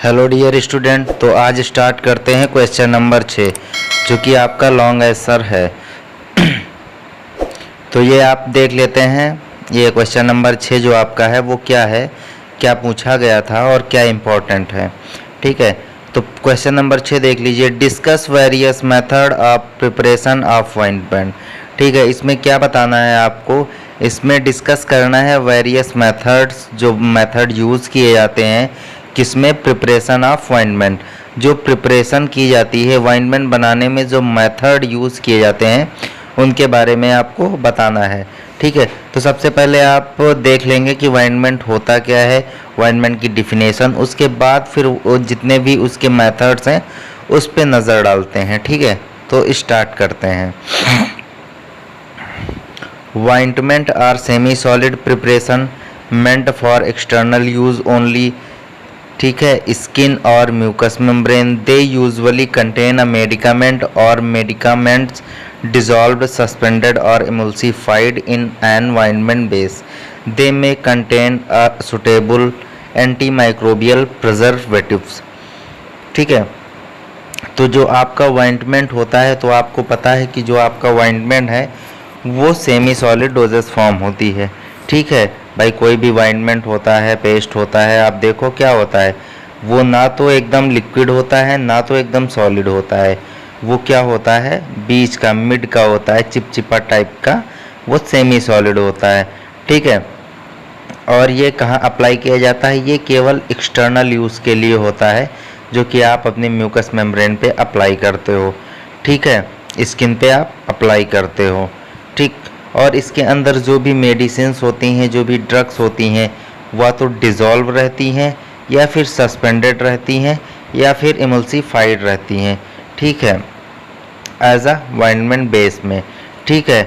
Hello dear student. तो आज start करते हैं क्वेश्चन नंबर 6 जो कि आपका लॉन्ग आंसर है। तो ये आप देख लेते हैं। ये क्वेश्चन नंबर 6 जो आपका है वो क्या है, क्या पूछा गया था और क्या इम्पोर्टेंट है। ठीक है, तो क्वेश्चन नंबर 6 देख लीजिए। Discuss various method of preparation of ointment. ठीक है, इसमें क्या बताना है आपको, इसमें डिस्कस करना है वेरियस मेथड्स, जो मेथड यूज़ किए जाते हैं किसमें, प्रिपरेशन ऑफ ऑइंटमेंट। जो प्रिपरेशन की जाती है ऑइंटमेंट बनाने में, जो मेथड यूज़ किए जाते हैं उनके बारे में आपको बताना है। ठीक है, तो सबसे पहले आप देख लेंगे कि ऑइंटमेंट होता क्या है, ऑइंटमेंट की डिफिनेशन, उसके बाद फिर जितने भी उसके मेथड्स हैं उस पर नज़र डालते हैं। ठीक है, तो स्टार्ट करते हैं। Ointment are semi solid preparation meant for external use only. ठीक है, स्किन और mucous membrane. They usually contain a medicament और medicaments dissolved, suspended or emulsified in an ointment base. They may contain a suitable antimicrobial preservatives. ठीक है, तो जो आपका ointment होता है, तो आपको पता है कि जो आपका ऑइंटमेंट है वो सेमी सॉलिड डोजेस फॉर्म होती है। ठीक है भाई, कोई भी ऑइंटमेंट होता है, पेस्ट होता है, आप देखो क्या होता है, वो ना तो एकदम लिक्विड होता है ना तो एकदम सॉलिड होता है, वो क्या होता है, बीच का, मिड का होता है, चिपचिपा टाइप का, वो सेमी सॉलिड होता है। ठीक है, और ये कहाँ अप्लाई किया जाता है, ये केवल एक्सटर्नल यूज़ के लिए होता है, जो कि आप अपने म्यूकस मेम्ब्रेन पे अप्लाई करते हो। ठीक है, स्किन पे आप अप्लाई करते हो। ठीक, और इसके अंदर जो भी मेडिसिन्स होती हैं, जो भी ड्रग्स होती हैं, वह तो डिज़ोल्व रहती हैं या फिर सस्पेंडेड रहती हैं या फिर इमल्सिफाइड रहती हैं। ठीक है, एज अ ऑइंटमेंट बेस में। ठीक है,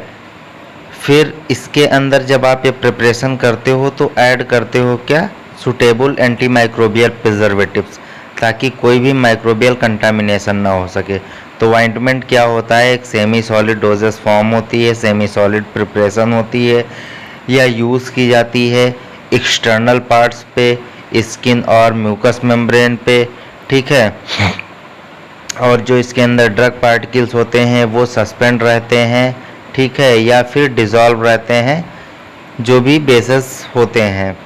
फिर इसके अंदर जब आप ये प्रिपरेशन करते हो तो ऐड करते हो क्या, सूटेबल एंटी माइक्रोबियल प्रिजर्वेटिव्स, ताकि कोई भी माइक्रोबियल कंटामिनेशन ना हो सके। तो ऑइंटमेंट क्या होता है, एक सेमी सॉलिड डोजेस फॉर्म होती है, सेमी सॉलिड प्रिपरेशन होती है, या यूज़ की जाती है एक्सटर्नल पार्ट्स पे, स्किन और म्यूकस मेम्ब्रेन पे। ठीक है, और जो इसके अंदर ड्रग पार्टिकल्स होते हैं वो सस्पेंड रहते हैं। ठीक है, या फिर डिज़ोल्व रहते हैं, जो भी बेसिस होते हैं।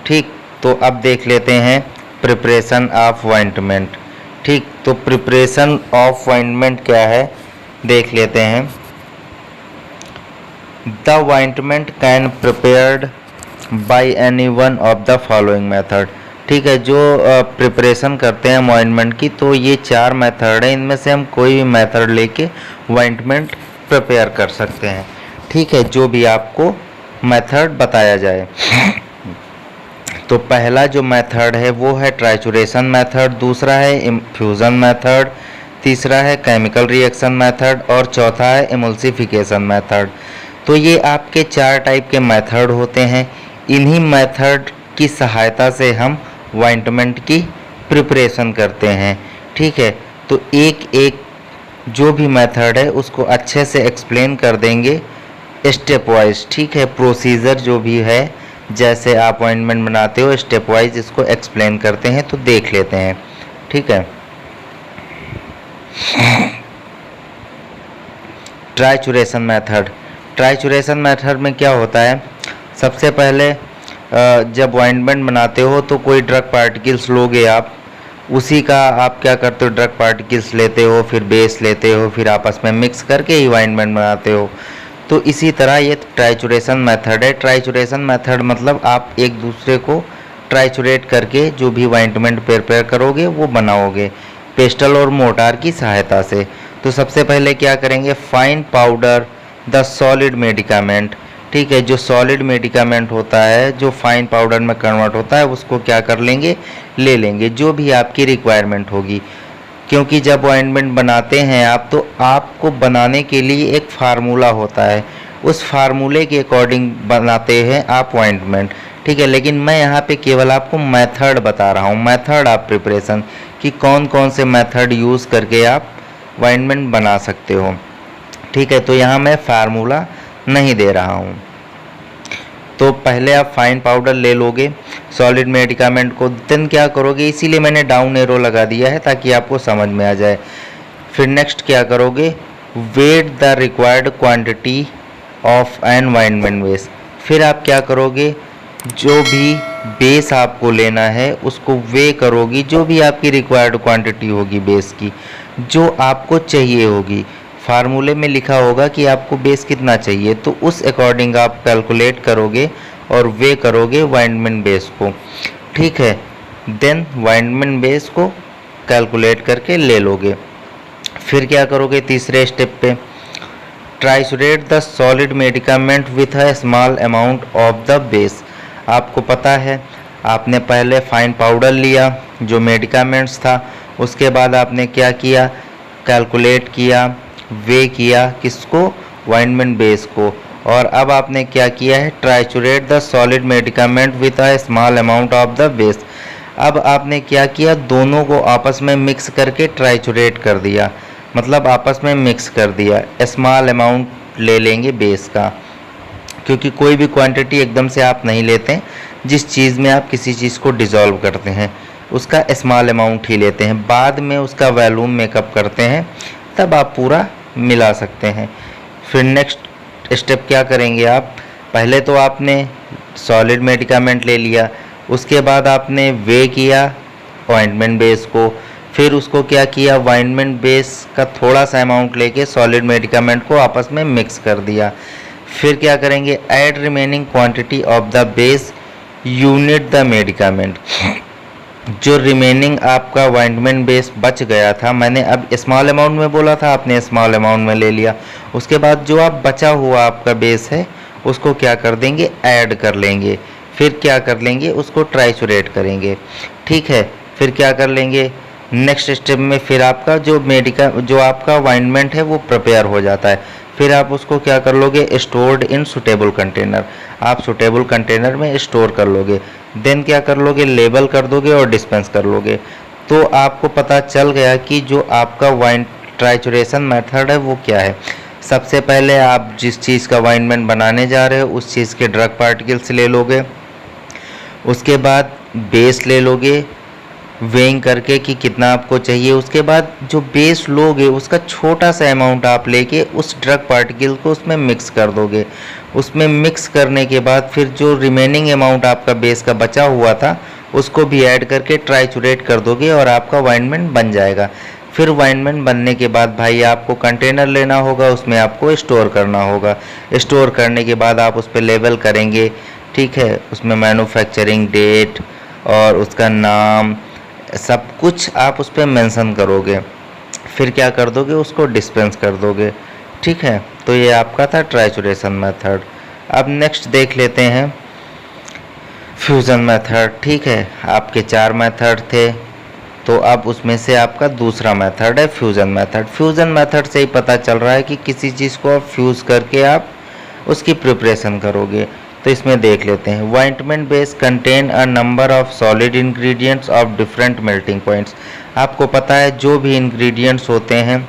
ठीक, तो अब देख लेते हैं प्रिपरेशन ऑफ ऑइंटमेंट। ठीक, तो प्रिपरेशन ऑफ ऑइंटमेंट क्या है देख लेते हैं। The ointment can prepared by any one of the following method. ठीक है, जो प्रिपरेशन करते हैं ऑइंटमेंट की, तो ये 4 मेथड है, इनमें से हम कोई भी मेथड लेके ऑइंटमेंट प्रिपेयर कर सकते हैं। ठीक है, जो भी आपको मेथड बताया जाए। तो पहला जो मेथड है वो है ट्राइचुरेशन मेथड, दूसरा है इन्फ्यूज़न मेथड, तीसरा है केमिकल रिएक्शन मेथड और चौथा है इमल्सिफिकेशन मेथड। तो ये आपके 4 टाइप के मेथड होते हैं। इन्हीं मेथड की सहायता से हम ऑइंटमेंट की प्रिपरेशन करते हैं। ठीक है, तो एक एक जो भी मेथड है उसको अच्छे से एक्सप्लेन कर देंगे स्टेप वाइज। ठीक है, प्रोसीजर जो भी है, जैसे आप ऑइंटमेंट बनाते हो स्टेप वाइज इसको एक्सप्लेन करते हैं, तो देख लेते हैं। ठीक है, ट्राइचुरेशन मेथड। ट्राइचुरेशन मेथड में क्या होता है, सबसे पहले जब ऑइंटमेंट बनाते हो तो कोई ड्रग पार्टिकल्स लोगे आप, उसी का आप क्या करते हो, ड्रग पार्टिकल्स लेते हो, फिर बेस लेते हो, फिर आपस में मिक्स करके ही ऑइंटमेंट बनाते हो। तो इसी तरह ये ट्राइचुरेशन मेथड है। ट्राइचुरेशन मेथड मतलब आप एक दूसरे को ट्राइचुरेट करके जो भी ऑइंटमेंट प्रिपेयर करोगे वो बनाओगे पेस्टल और मोर्टार की सहायता से। तो सबसे पहले क्या करेंगे, fine powder the solid medicament. ठीक है, जो सॉलिड मेडिकामेंट होता है, जो फाइन पाउडर में कन्वर्ट होता है, उसको क्या कर लेंगे, ले लेंगे, जो भी आपकी रिक्वायरमेंट होगी। क्योंकि जब ऑइंटमेंट बनाते हैं आप, तो आपको बनाने के लिए एक फार्मूला होता है, उस फार्मूले के अकॉर्डिंग बनाते हैं आप ऑइंटमेंट। ठीक है, लेकिन मैं यहाँ पे केवल आपको मेथड बता रहा हूँ, मेथड ऑफ प्रिपरेशन, कि कौन कौन से मेथड यूज़ करके आप ऑइंटमेंट बना सकते हो। ठीक है, तो यहाँ मैं फार्मूला नहीं दे रहा हूँ। तो पहले आप फाइन पाउडर ले लोगे सॉलिड मेडिकामेंट को, देन क्या करोगे, इसीलिए मैंने डाउन एरो लगा दिया है ताकि आपको समझ में आ जाए। फिर नेक्स्ट क्या करोगे, weigh the required quantity of an ointment base. फिर आप क्या करोगे, जो भी बेस आपको लेना है उसको वे करोगी, जो भी आपकी रिक्वायर्ड क्वांटिटी होगी बेस की, जो आपको चाहिए होगी। फार्मूले में लिखा होगा कि आपको बेस कितना चाहिए, तो उस अकॉर्डिंग आप कैलकुलेट करोगे और वे करोगे ऑइंटमेंट बेस को, ठीक है। देन ऑइंटमेंट बेस को कैलकुलेट करके ले लोगे। फिर क्या करोगे, तीसरे स्टेप पे, triturate the solid medicament with a small amount of the base. आपको पता है आपने पहले फाइन पाउडर लिया जो मेडिकामेंट्स था, उसके बाद आपने क्या किया, कैलकुलेट किया, वे किया किसको, ऑइंटमेंट बेस को, और अब आपने क्या किया है, ट्राइचुरेट the solid medicament with a small amount of the base. अब आपने क्या किया, दोनों को आपस में मिक्स करके ट्राइचुरेट कर दिया, मतलब आपस में मिक्स कर दिया। स्मॉल अमाउंट ले लेंगे बेस का, क्योंकि कोई भी क्वांटिटी एकदम से आप नहीं लेते, जिस चीज़ में आप किसी चीज़ को डिज़ोल्व करते हैं उसका स्मॉल अमाउंट ही लेते हैं, बाद में उसका वॉल्यूम मेकअप करते हैं, तब आप पूरा मिला सकते हैं। फिर नेक्स्ट स्टेप क्या करेंगे आप, पहले तो आपने सॉलिड मेडिकामेंट ले लिया, उसके बाद आपने वे किया ऑइंटमेंट बेस को, फिर उसको क्या किया, ऑइंटमेंट बेस का थोड़ा सा अमाउंट लेके सॉलिड मेडिकामेंट को आपस में मिक्स कर दिया। फिर क्या करेंगे, add remaining quantity of the base unit the medicament. जो रिमेनिंग आपका ऑइंटमेंट बेस बच गया था, मैंने अब स्मॉल अमाउंट में बोला था, आपने स्मॉल अमाउंट में ले लिया, उसके बाद जो आप बचा हुआ आपका बेस है उसको क्या कर देंगे, ऐड कर लेंगे। फिर क्या कर लेंगे, उसको ट्राइचुरेट करेंगे, ठीक है। फिर क्या कर लेंगे, नेक्स्ट स्टेप में फिर आपका जो आपका ऑइंटमेंट है वो प्रिपेयर हो जाता है। फिर आप उसको क्या कर लोगे, स्टोर्ड इन सुटेबल कंटेनर, आप सुटेबल कंटेनर में स्टोर कर लोगे। देन क्या कर लोगे, लेबल कर दोगे और डिस्पेंस कर लोगे। तो आपको पता चल गया कि जो आपका ट्राइचुरेशन मेथड है वो क्या है। सबसे पहले आप जिस चीज़ का ऑइंटमेंट बनाने जा रहे हो उस चीज़ के ड्रग पार्टिकल्स ले लोगे, उसके बाद बेस ले लोगे वेइंग करके कि कितना आपको चाहिए, उसके बाद जो बेस लोगे उसका छोटा सा अमाउंट आप लेके उस ड्रग पार्टिकल को उसमें मिक्स कर दोगे। उसमें मिक्स करने के बाद फिर जो रिमेनिंग अमाउंट आपका बेस का बचा हुआ था उसको भी ऐड करके ट्राइचुरेट कर दोगे और आपका ऑइंटमेंट बन जाएगा। फिर ऑइंटमेंट बनने के बाद भाई आपको कंटेनर लेना होगा, उसमें आपको स्टोर करना होगा। स्टोर करने के बाद आप उस पर लेबल करेंगे, ठीक है, उसमें मैन्युफैक्चरिंग डेट और उसका नाम सब कुछ आप उस पर मेंशन करोगे। फिर क्या कर दोगे, उसको डिस्पेंस कर दोगे, ठीक है। तो ये आपका था ट्राइचुरेशन मेथड। अब नेक्स्ट देख लेते हैं फ्यूज़न मेथड, ठीक है। आपके 4 मेथड थे, तो अब उसमें से आपका दूसरा मेथड है फ्यूज़न मेथड। फ्यूज़न मेथड से ही पता चल रहा है कि किसी चीज़ को आप फ्यूज़ करके आप उसकी प्रिपरेशन करोगे। तो इसमें देख लेते हैं, ointment base contain a number of solid ingredients of different melting points. आपको पता है जो भी इंग्रेडिएंट्स होते हैं,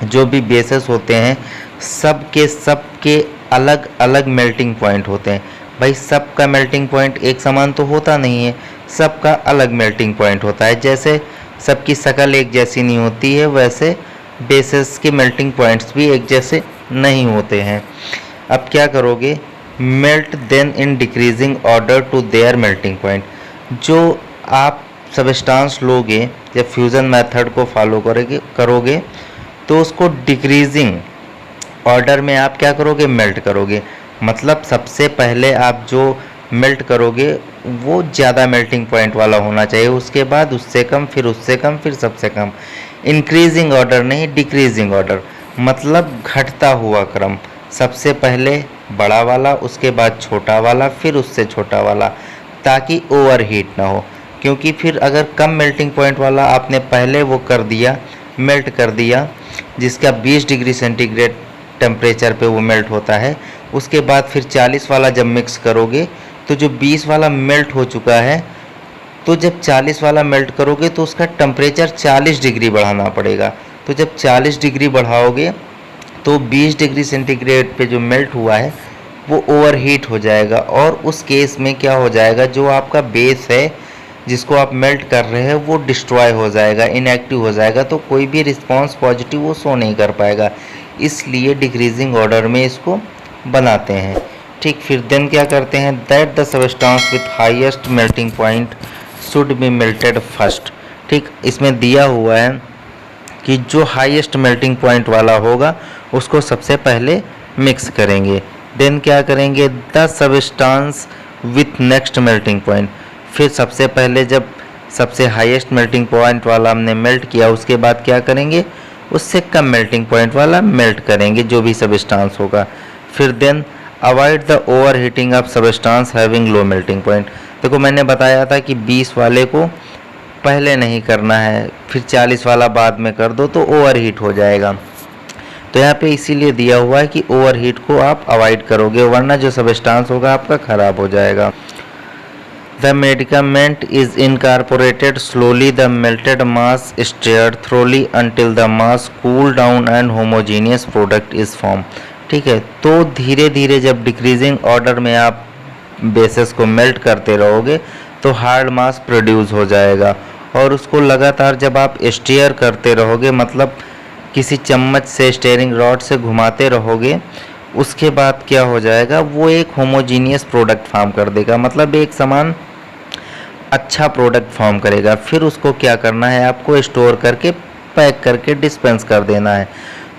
जो भी बेसेस होते हैं, सबके अलग अलग मेल्टिंग पॉइंट होते हैं। भाई सबका मेल्टिंग पॉइंट एक समान तो होता नहीं है, सबका अलग मेल्टिंग पॉइंट होता है। जैसे सबकी शक्ल एक जैसी नहीं होती है, वैसे बेसेस के मेल्टिंग पॉइंट्स भी एक जैसे नहीं होते हैं। अब क्या करोगे, melt then in decreasing order to their melting point. जो आप सबस्टांस लोगे जब फ्यूज़न मेथड को फॉलो करोगे तो उसको डिक्रीजिंग ऑर्डर में आप क्या करोगे, मेल्ट करोगे। मतलब सबसे पहले आप जो मेल्ट करोगे वो ज़्यादा मेल्टिंग पॉइंट वाला होना चाहिए, उसके बाद उससे कम, फिर उससे कम, फिर सबसे कम। इंक्रीजिंग ऑर्डर नहीं, डिक्रीजिंग ऑर्डर, मतलब घटता हुआ क्रम। सबसे पहले बड़ा वाला, उसके बाद छोटा वाला, फिर उससे छोटा वाला, ताकि ओवरहीट ना हो। क्योंकि फिर अगर कम मेल्टिंग पॉइंट वाला आपने पहले वो कर दिया, मेल्ट कर दिया, जिसका 20 डिग्री सेंटीग्रेड टेम्परेचर पे वो मेल्ट होता है, उसके बाद फिर 40 वाला जब मिक्स करोगे तो जो 20 वाला मेल्ट हो चुका है, तो जब 40 वाला मेल्ट करोगे तो उसका टेम्परेचर 40 डिग्री बढ़ाना पड़ेगा। तो जब 40 डिग्री बढ़ाओगे तो 20 डिग्री सेंटीग्रेड पे जो मेल्ट हुआ है वो ओवरहीट हो जाएगा, और उस केस में क्या हो जाएगा, जो आपका बेस है जिसको आप मेल्ट कर रहे हैं वो डिस्ट्रॉय हो जाएगा, इनएक्टिव हो जाएगा, तो कोई भी रिस्पॉन्स पॉजिटिव वो शो नहीं कर पाएगा। इसलिए डिक्रीजिंग ऑर्डर में इसको बनाते हैं। ठीक, फिर देन क्या करते हैं, that the substance with highest melting point should be melted first. ठीक, इसमें दिया हुआ है कि जो हाईएस्ट मेल्टिंग पॉइंट वाला होगा उसको सबसे पहले मिक्स करेंगे। देन क्या करेंगे, the substance with next melting point, फिर सबसे पहले जब सबसे हाईएस्ट मेल्टिंग पॉइंट वाला हमने मेल्ट किया, उसके बाद क्या करेंगे, उससे कम मेल्टिंग पॉइंट वाला मेल्ट करेंगे जो भी सबस्टांस होगा। फिर then avoid the over heating of substance having low melting point. देखो मैंने बताया था कि 20 वाले को पहले नहीं करना है, फिर 40 वाला बाद में कर दो तो ओवर हीट हो जाएगा। तो यहाँ पे इसीलिए दिया हुआ है कि ओवर हीट को आप अवॉइड करोगे, वरना जो सबस्टांस होगा आपका ख़राब हो जाएगा। The medicament is incorporated slowly, the melted mass stirred thoroughly until the mass cool down and homogeneous product is formed। ठीक है, तो धीरे धीरे जब डिक्रीजिंग ऑर्डर में आप बेसिस को मेल्ट करते रहोगे तो हार्ड मास प्रोड्यूस हो जाएगा, और उसको लगातार जब आप स्टीयर करते रहोगे, मतलब किसी चम्मच से स्टीयरिंग रॉड से घुमाते रहोगे, उसके बाद क्या हो जाएगा, वो एक होमोजीनियस प्रोडक्ट फॉर्म कर देगा, मतलब एक समान अच्छा प्रोडक्ट फॉर्म करेगा। फिर उसको क्या करना है, आपको स्टोर करके पैक करके डिस्पेंस कर देना है।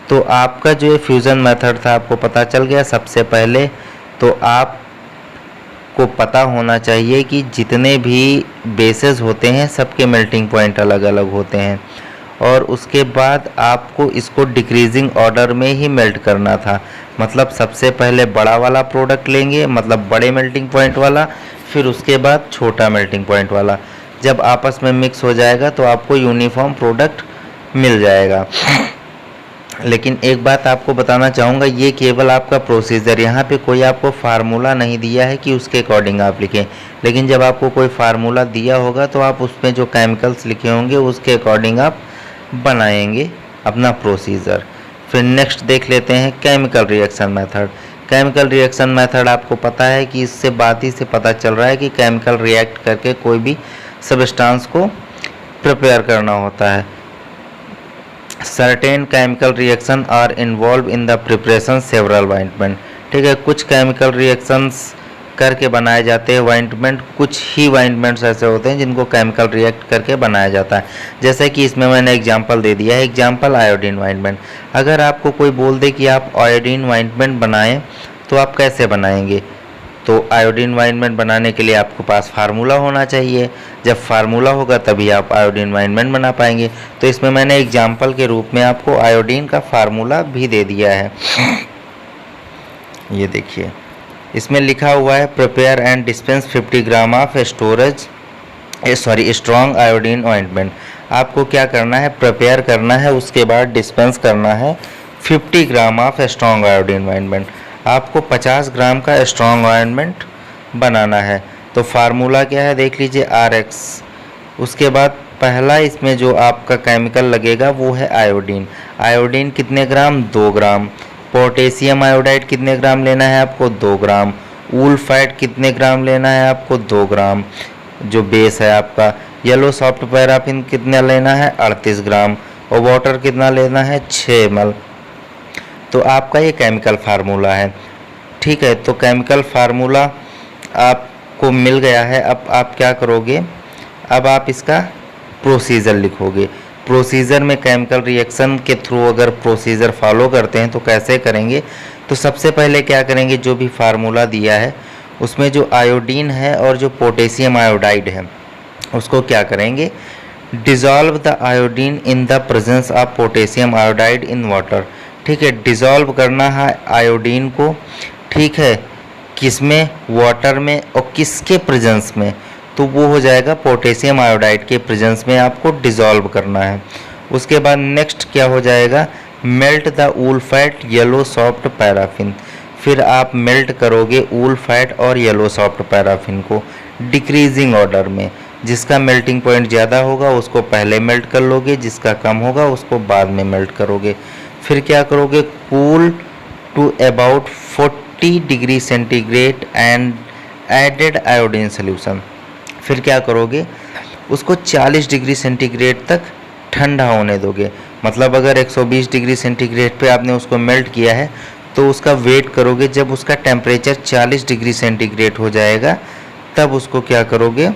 तो आपका जो ये फ्यूज़न मेथड था आपको पता चल गया। सबसे पहले तो आपको पता होना चाहिए कि जितने भी बेसेस होते हैं सबके मेल्टिंग पॉइंट अलग अलग होते हैं, और उसके बाद आपको इसको डिक्रीजिंग ऑर्डर में ही मेल्ट करना था। मतलब सबसे पहले बड़ा वाला प्रोडक्ट लेंगे, मतलब बड़े मेल्टिंग पॉइंट वाला, फिर उसके बाद छोटा मेल्टिंग पॉइंट वाला। जब आपस में मिक्स हो जाएगा तो आपको यूनिफॉर्म प्रोडक्ट मिल जाएगा। लेकिन एक बात आपको बताना चाहूँगा, ये केवल आपका प्रोसीजर, यहाँ पे कोई आपको फार्मूला नहीं दिया है कि उसके अकॉर्डिंग आप लिखें। लेकिन जब आपको कोई फार्मूला दिया होगा तो आप उसमें जो केमिकल्स लिखे होंगे उसके अकॉर्डिंग आप बनाएंगे अपना प्रोसीजर। फिर नेक्स्ट देख लेते हैं chemical reaction method. Chemical reaction method आपको पता है कि इससे बात ही से पता चल रहा है कि केमिकल रिएक्ट करके कोई भी सब्सटेंस को प्रिपेयर करना होता है। Certain chemical reaction are involve in the preparation several ointment. ठीक है, कुछ केमिकल रिएक्शंस करके बनाए जाते हैं ऑइंटमेंट, कुछ ही ऑइंटमेंट्स ऐसे होते हैं जिनको केमिकल रिएक्ट करके बनाया जाता है। जैसे कि इसमें मैंने एग्जांपल दे दिया है, एग्जांपल आयोडीन ऑइंटमेंट। अगर आपको कोई बोल दे कि आप आयोडीन ऑइंटमेंट बनाएं तो आप कैसे बनाएंगे, तो आयोडीन ऑइंटमेंट बनाने के लिए आपके पास फार्मूला होना चाहिए। जब फार्मूला होगा तभी आप आयोडीन ऑइंटमेंट बना पाएंगे। तो इसमें मैंने एग्जाम्पल के रूप में आपको आयोडीन का फार्मूला भी दे दिया है। ये देखिए, इसमें लिखा हुआ है prepare and dispense 50 gram of strong iodine ointment. आपको क्या करना है, प्रिपेयर करना है, उसके बाद डिस्पेंस करना है 50 gram of strong iodine ointment. आपको 50 ग्राम का स्ट्रॉन्ग ऑइंटमेंट बनाना है। तो फार्मूला क्या है देख लीजिए, RX। उसके बाद पहला इसमें जो आपका केमिकल लगेगा वो है आयोडीन। आयोडीन कितने ग्राम, 2 ग्राम। पोटेशियम आयोडाइड कितने ग्राम लेना है आपको, 2 ग्राम। वुल्फाइड कितने ग्राम लेना है आपको, 2 ग्राम जो बेस है आपका। येलो सॉफ्ट पैराफिन कितना लेना है, 38 ग्राम। और वाटर कितना लेना है, 6 ml। तो आपका ये केमिकल फार्मूला है। ठीक है, तो केमिकल फार्मूला आपको मिल गया है। अब आप क्या करोगे, अब आप इसका प्रोसीजर लिखोगे। प्रोसीजर में केमिकल रिएक्शन के थ्रू अगर प्रोसीजर फॉलो करते हैं तो कैसे करेंगे, तो सबसे पहले क्या करेंगे, जो भी फार्मूला दिया है उसमें जो आयोडीन है और जो पोटेशियम आयोडाइड है उसको क्या करेंगे, dissolve the iodine in the presence of potassium iodide in water. ठीक है, डिज़ोल्व करना है आयोडीन को, ठीक है, किसमें, वाटर में, और किसके प्रेजेंस में, तो वो हो जाएगा पोटेशियम आयोडाइड के प्रेजेंस में आपको डिज़ोल्व करना है। उसके बाद नेक्स्ट क्या हो जाएगा, melt the wool fat yellow soft paraffin. फिर आप मेल्ट करोगे वुल्फाइड और येलो सॉफ्ट पैराफिन को डिक्रीजिंग ऑर्डर में। जिसका मेल्टिंग पॉइंट ज़्यादा होगा उसको पहले मेल्ट कर लोगे, जिसका कम होगा उसको बाद में मेल्ट करोगे। फिर क्या करोगे, cool to about 40 degree centigrade and added iodine solution. फिर क्या करोगे, उसको 40 डिग्री सेंटीग्रेड तक ठंडा होने दोगे। मतलब अगर 120 डिग्री सेंटीग्रेड पे आपने उसको मेल्ट किया है तो उसका वेट करोगे, जब उसका टेम्परेचर 40 डिग्री सेंटीग्रेड हो जाएगा तब उसको क्या करोगे,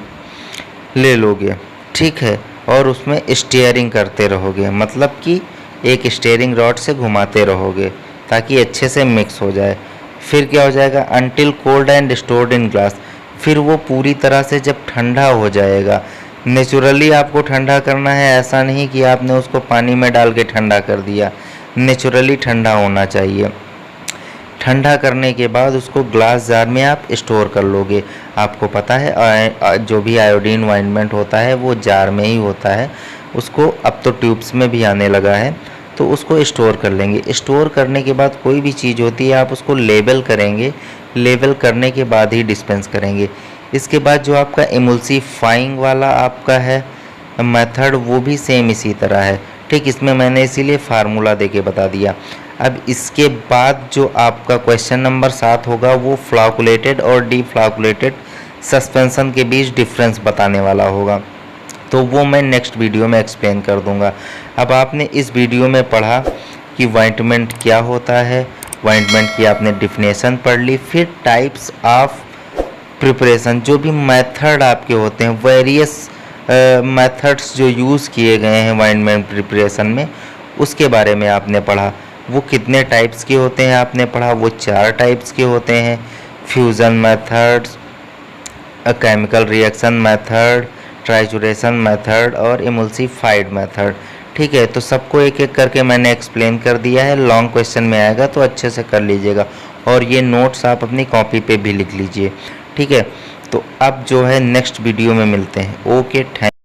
ले लोगे, ठीक है। और उसमें स्टीयरिंग करते रहोगे, मतलब कि एक स्टीयरिंग रॉड से घुमाते रहोगे ताकि अच्छे से मिक्स हो जाए। फिर क्या हो जाएगा, until cold and stored in glass. फिर वो पूरी तरह से जब ठंडा हो जाएगा, नेचुरली आपको ठंडा करना है, ऐसा नहीं कि आपने उसको पानी में डाल के ठंडा कर दिया। नेचुरली ठंडा होना चाहिए। ठंडा करने के बाद उसको ग्लास जार में आप स्टोर कर लोगे। आपको पता है जो भी आयोडीन ऑइंटमेंट होता है वो जार में ही होता है, उसको अब तो ट्यूब्स में भी आने लगा है, तो उसको स्टोर कर लेंगे। स्टोर करने के बाद कोई भी चीज़ होती है आप उसको लेबल करेंगे, लेबल करने के बाद ही डिस्पेंस करेंगे। इसके बाद जो आपका इमल्सिफाइंग वाला आपका है मेथड, वो भी सेम इसी तरह है, ठीक। इसमें मैंने इसीलिए फार्मूला देके बता दिया। अब इसके बाद जो आपका क्वेश्चन नंबर 7 होगा वो फ्लॉकुलेटेड और डीफ्लॉकुलेटेड सस्पेंशन के बीच डिफरेंस बताने वाला होगा, तो वो मैं नेक्स्ट वीडियो में एक्सप्लेन कर दूंगा। अब आपने इस वीडियो में पढ़ा कि ऑइंटमेंट क्या होता है, ऑइंटमेंट की आपने डिफिनेशन पढ़ ली, फिर टाइप्स ऑफ प्रिपरेशन, जो भी मेथड आपके होते हैं, वेरियस मेथड्स जो यूज़ किए गए हैं ऑइंटमेंट प्रिपरेशन में, उसके बारे में आपने पढ़ा। वो कितने टाइप्स के होते हैं आपने पढ़ा, वो 4 टाइप्स के होते हैं, fusion methods, chemical reaction method, trituration method और इमल्सिफाइड मेथड, ठीक है। तो सबको एक एक करके मैंने एक्सप्लेन कर दिया है। लॉन्ग क्वेश्चन में आएगा तो अच्छे से कर लीजिएगा, और ये नोट्स आप अपनी कॉपी पे भी लिख लीजिए, ठीक है। तो अब जो है नेक्स्ट वीडियो में मिलते हैं। Okay, thank